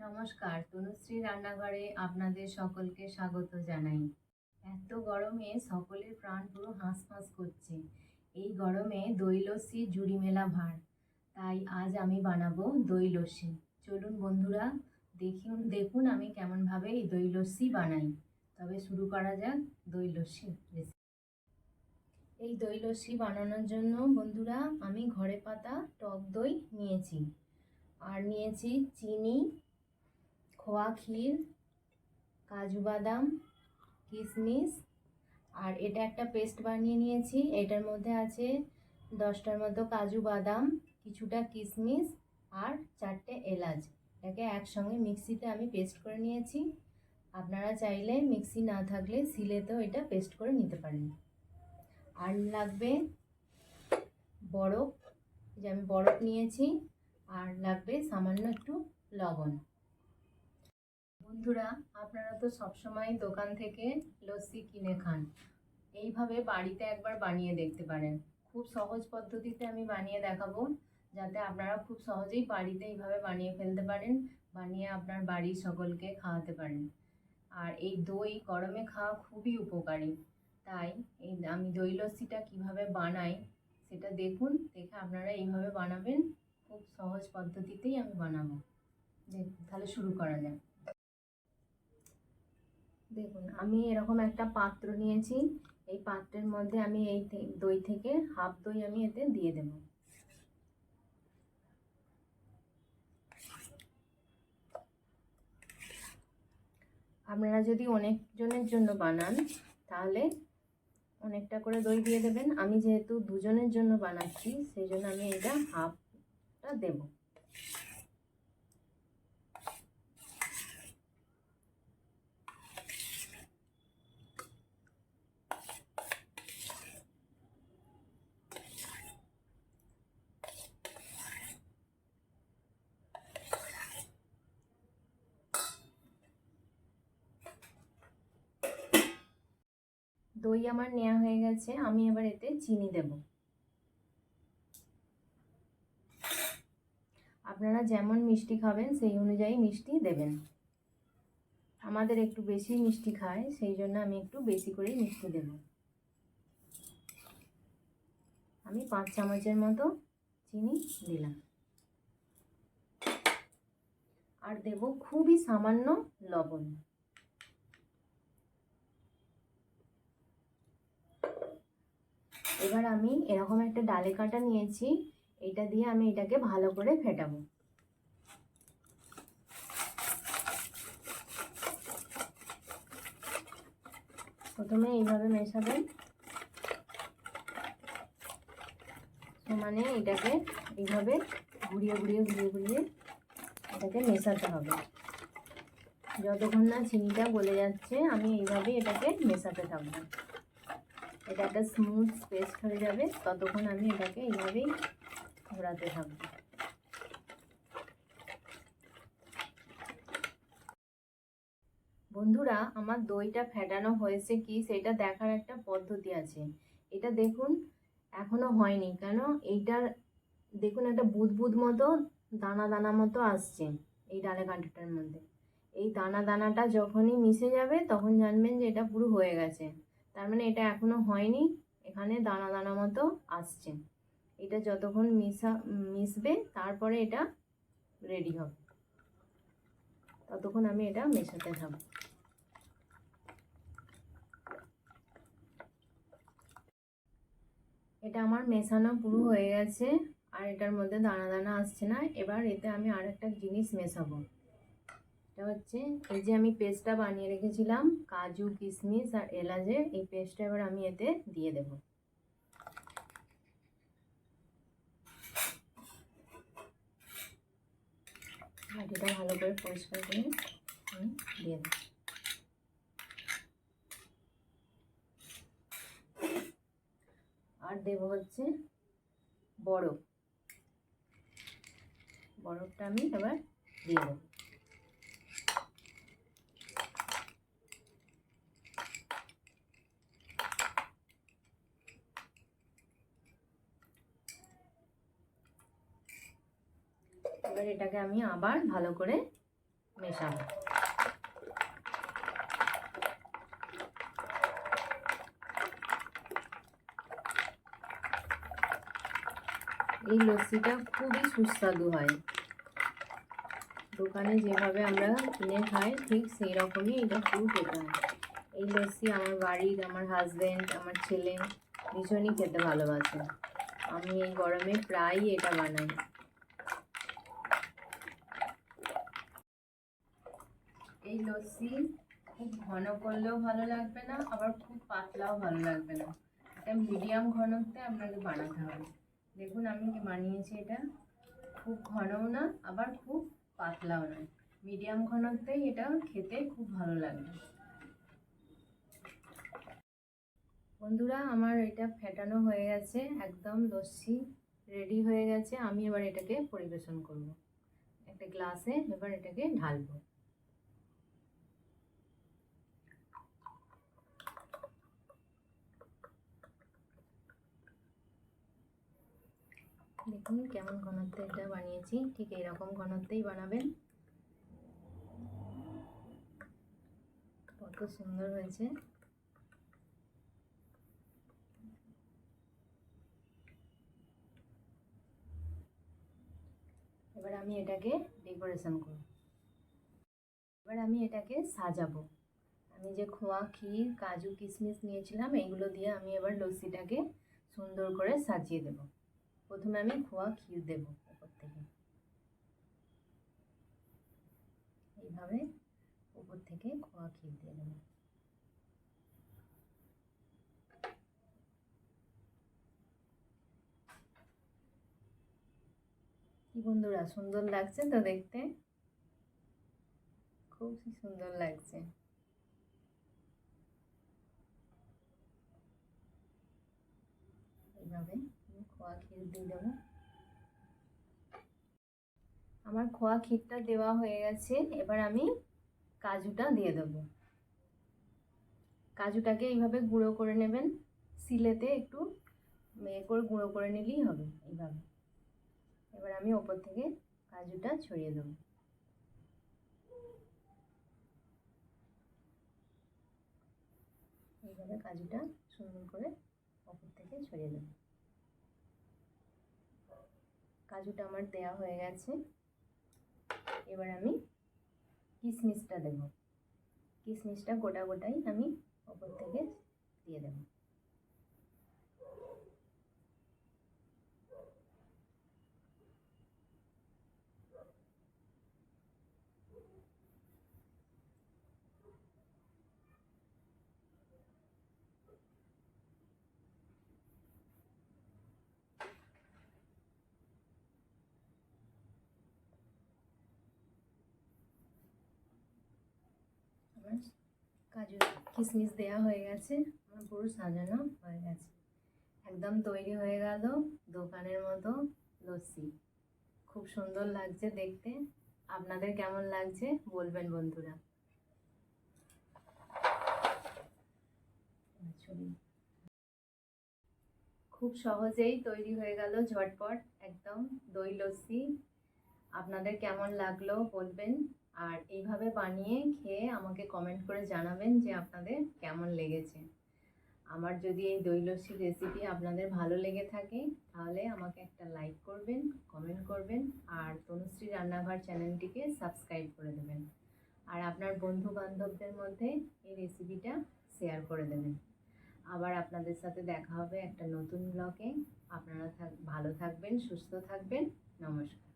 নমস্কার, তনুশ্রী রান্নাঘরে আপনাদের সকলকে স্বাগত জানাই। এত গরমে সকলের প্রাণ পুরো হাঁসফাঁস করছে। এই গরমে দই লস্যি জুড়ি মেলা ভার। তাই আজ আমি বানাবো দই লস্যি। চলুন বন্ধুরা, দেখুন আমি কেমনভাবে এই দই লস্যি বানাই। তবে শুরু করা যাক দই লস্যি রেসিপি। এই দই লস্যি বানানোর জন্য বন্ধুরা আমি ঘরে পাতা টক দই নিয়েছি, আর নিয়েছি চিনি, খোয়া ক্ষীর, কাজু বাদাম, কিশমিশ, আর এটা একটা পেস্ট বানিয়ে নিয়েছি। এটার মধ্যে আছে 10টার মতো কাজু বাদাম, কিছুটা কিশমিশ আর 4টে এলাচ। এটাকে একসঙ্গে মিক্সিতে আমি পেস্ট করে নিয়েছি। আপনারা চাইলে মিক্সি না থাকলে শিলেতেও এটা পেস্ট করে নিতে পারেন। আর লাগবে বরফ, যে আমি বরফ নিয়েছি, আর লাগবে সামান্য একটু লবণ। বন্ধুরা, আপনারা তো সবসময় দোকান থেকে লস্যি কিনে খান। এইভাবে বাড়িতে একবার বানিয়ে দেখতে পারেন। খুব সহজ পদ্ধতিতে আমি বানিয়ে দেখাবো, যাতে আপনারা খুব সহজেই বাড়িতে এইভাবে বানিয়ে ফেলতে পারেন, বানিয়ে আপনার বাড়ির সকলকে খাওয়াতে পারেন। আর এই দই গরমে খাওয়া খুবই উপকারী। তাই আমি দই লস্যিটা কীভাবে বানাই সেটা দেখুন, দেখে আপনারা এইভাবে বানাবেন। খুব সহজ পদ্ধতিতেই আমি বানাবো। তাহলে শুরু করা যাক। দেখুন, আমি এরকম একটা পাত্র নিয়েছি। এই পাত্রের মধ্যে আমি এই দই থেকে হাফ দই আমি এতে দিয়ে দেব। আপনারা যদি অনেকজনের জন্য বানান তাহলে অনেকটা করে দই দিয়ে দেবেন। আমি যেহেতু দুজনের জন্য বানাচ্ছি সেই জন্য আমি এটা হাফটা দেব। দই আমার নেওয়া হয়ে গেছে। আমি এবার এতে চিনি দেব। আপনারা যেমন মিষ্টি খাবেন সেই অনুযায়ী মিষ্টি দেবেন। আমাদের একটু বেশি মিষ্টি খায়, সেই জন্য আমি একটু বেশি করেই মিষ্টি দেব। আমি 5 চামচের মতো চিনি দিলাম। আর দেব খুবই সামান্য লবণ। এবার আমি এরকম একটা ডালে কাটা নিয়েছি, এটা দিয়ে আমি এটাকে ভালো করে ফেটাবো। প্রথমে এইভাবে মেশাবেন, মানে এটাকে এইভাবে ঘুরিয়ে ঘুরিয়ে ঘুরিয়ে ঘুরিয়ে এটাকে মেশাতে হবে। যতক্ষণ না চিনিটা গলে যাচ্ছে আমি এইভাবে এটাকে মেশাতে থাকবো। এটা একটা স্মুথ পেস্ট হয়ে যাবে, ততক্ষণ আমি এটাকে এইভাবেই ঘোরাতে থাকবো। বন্ধুরা, আমার দইটা ফেটানো হয়েছে কি সেটা দেখার একটা পদ্ধতি আছে। এটা দেখুন এখনো হয়নি, কেন এইটার দেখুন একটা বুদবুদ মতো দানা দানা মতো আসছে এই ডালে কাঁটাটার মধ্যে। এই দানা দানাটা যখনই মিশে যাবে তখন জানবেন যে এটা পুরো হয়ে গেছে। তার মানে এটা এখনো হয়নি, এখানে দানা দানা মতো আসছে। এটা যতক্ষণ মিশবে তারপরে এটা রেডি হবে, ততক্ষণ আমি এটা মেশাতে থাকবো। এটা আমার মেশানো পুরো হয়ে গেছে, আর এটার মধ্যে দানা দানা আসছে না। এবার এতে আমি আর একটা জিনিস মেশাবো। এটা হচ্ছে এই যে আমি পেস্টটা বানিয়ে রেখেছিলাম কাজু, কিশমিশ আর এলাচের, এই পেস্টটা এবার আমি এতে দিয়ে দেব। আর এটা ভালো করে পরিষ্কার করে আমি দিয়ে দেব। আর দেব হচ্ছে বরফটা আমি এবার দিয়ে দেব। এবার এটাকে আমি আবার ভালো করে মেশাবো। এই লস্যিটা খুবই সুস্বাদু হয়। দোকানে যেভাবে আমরা কিনে খাই ঠিক সেই রকমই এটা পুরো খেতে হয়। এই লস্যি আমার বাড়ির, আমার হাজব্যান্ড, আমার ছেলে ভীষণই খেতে ভালোবাসে। আমি এই গরমে প্রায়ই এটা বানাই। এই লস্যি খুব ঘন করলেও ভালো লাগবে না, আবার খুব পাতলাও ভালো লাগবে না। এটা মিডিয়াম ঘনত্বে আপনাকে বানাতে হবে। দেখুন আমি বানিয়েছি এটা, খুব ঘনও না আবার খুব পাতলাও না, মিডিয়াম ঘনত্বেই এটা খেতে খুব ভালো লাগবে। বন্ধুরা আমার এটা ফেটানো হয়ে গেছে, একদম লস্যি রেডি হয়ে গেছে। আমি এবার এটাকে পরিবেশন করব। একটা গ্লাসে এবার এটাকে ঢালবো। দেখুন কেমন ঘনত্বে এটা বানিয়েছি, ঠিক এইরকম ঘনত্বেই বানাবেন। কত সুন্দর হয়েছে। এবার আমি এটাকে ডেকোরেশন করব। এবার আমি এটাকে সাজাবো। আমি যে খোয়া, ক্ষীর, কাজু, কিশমিশ নিয়েছিলাম এগুলো দিয়ে আমি এবার লস্যিটাকে সুন্দর করে সাজিয়ে দেব। প্রথমে আমি খোয়া ক্ষীর দেব উপর থেকে, এইভাবে উপর থেকে খোয়া ক্ষীর দিয়ে দেব। কি বন্ধুরা সুন্দর লাগছে তো দেখতে, খুব সুন্দর লাগছে। এইভাবে খোয়া ক্ষীর দিয়ে দেবো। আমার খোয়া ক্ষীরটা দেওয়া হয়ে গেছে, এবার আমি কাজুটা দিয়ে দেবো। কাজুটাকে এইভাবে গুঁড়ো করে নেবেন, শিলেতে একটু করে গুঁড়ো করে নিলেই হবে এইভাবে। এবার আমি ওপর থেকে কাজুটা ছড়িয়ে দেবো। এইভাবে কাজুটা সুন্দর করে ওপর থেকে ছড়িয়ে দেবো। কাজুটা আমার দেয়া হয়ে গেছে, এবার আমি কিশমিশটা দেব। কিশমিশটা গোটা গোটাই আমি ওপর থেকে দিয়ে দেব। আমার কাজু কিশমিশ দেওয়া হয়ে গেছে, আমার পুরো সাজানো হয়ে গেছে, একদম তৈরি হয়ে গেল দোকানের মতো লস্যি। খুব সুন্দর লাগছে দেখতে। আপনাদের কেমন লাগছে বলবেন বন্ধুরা। খুব সহজেই তৈরি হয়ে গেল ঝটপট একদম দই লস্যি। আপনাদের কেমন লাগলো বলবেন, আর এইভাবে বানিয়ে খেয়ে আমাকে কমেন্ট করে জানাবেন যে আপনাদের কেমন লেগেছে। আমার যদি এই দই লস্যির রেসিপি আপনাদের ভালো লেগে থাকে তাহলে আমাকে একটা লাইক করবেন, কমেন্ট করবেন, আর তনুশ্রী রান্নাঘর চ্যানেলটিকে সাবস্ক্রাইব করে দেবেন। আর আপনার বন্ধু বান্ধবদের মধ্যে এই রেসিপিটা শেয়ার করে দেবেন। আবার আপনাদের সাথে দেখা হবে একটা নতুন ব্লগে। আপনারা ভালো থাকবেন, সুস্থ থাকবেন। নমস্কার।